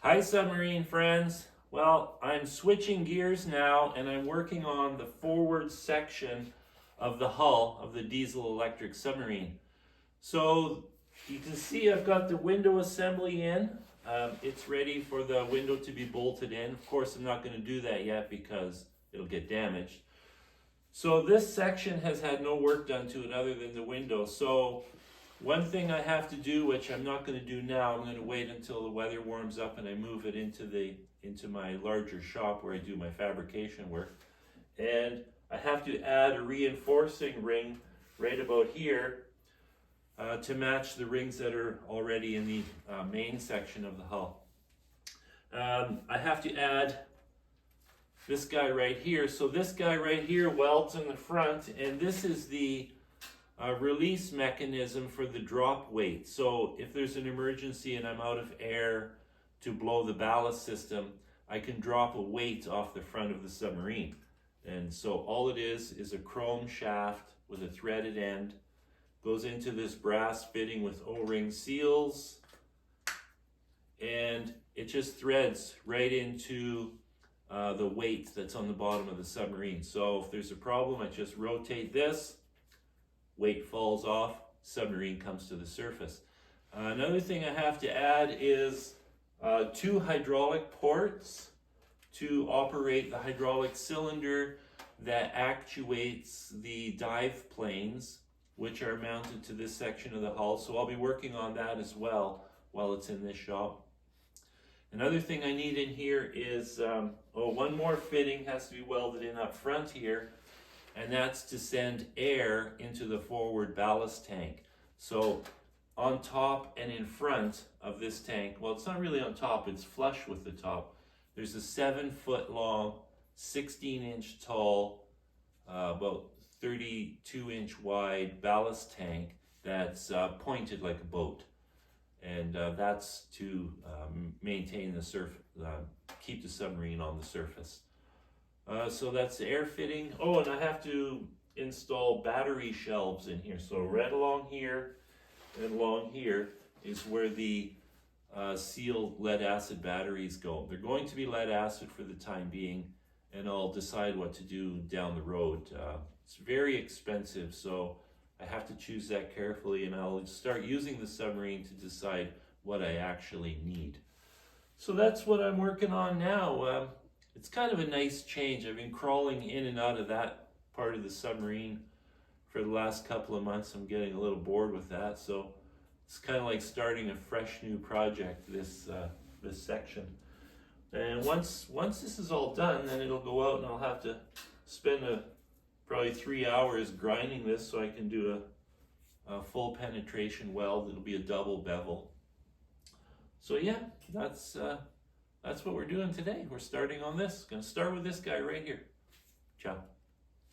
Hi submarine friends. Well, I'm switching gears now and I'm working on the forward section of the hull of the diesel electric submarine. So you can see I've got the window assembly in. It's ready for the window to be bolted in. Of course, I'm not going to do that yet because it'll get damaged. So this section has had no work done to it other than the window. So one thing I have to do, which I'm not going to do now, I'm going to wait until the weather warms up and I move it into my larger shop where I do my fabrication work. And I have to add a reinforcing ring right about here to match the rings that are already in the main section of the hull. I have to add this guy right here. So this guy right here welds in the front, and this is the release mechanism for the drop weight. So if there's an emergency and I'm out of air to blow the ballast system, I can drop a weight off the front of the submarine. And so all it is a chrome shaft with a threaded end, goes into this brass fitting with O-ring seals, and it just threads right into the weight that's on the bottom of the submarine. So if there's a problem, I just rotate this, weight falls off, submarine comes to the surface. Another thing I have to add is 2 hydraulic ports to operate the hydraulic cylinder that actuates the dive planes, which are mounted to this section of the hull. So I'll be working on that as well while it's in this shop. Another thing I need in here is, one more fitting has to be welded in up front here, and that's to send air into the forward ballast tank. So on top and in front of this tank, well, it's not really on top, it's flush with the top. There's a 7-foot long, 16-inch tall, about 32-inch wide ballast tank that's pointed like a boat. And that's to maintain the keep the submarine on the surface. So that's the air fitting. Oh, and I have to install battery shelves in here. So right along here and along here is where the sealed lead acid batteries go. They're going to be lead acid for the time being, and I'll decide what to do down the road. It's very expensive, so I have to choose that carefully, and I'll start using the submarine to decide what I actually need. So that's what I'm working on now. It's kind of a nice change. I've been crawling in and out of that part of the submarine for the last couple of months. I'm getting a little bored with that, so it's kind of like starting a fresh new project, this section. And once this is all done, then it'll go out and I'll have to spend probably 3 hours grinding this so I can do a full penetration weld. It'll be a double bevel. So yeah, that's what we're doing today. We're starting on this. Gonna start with this guy right here. Ciao.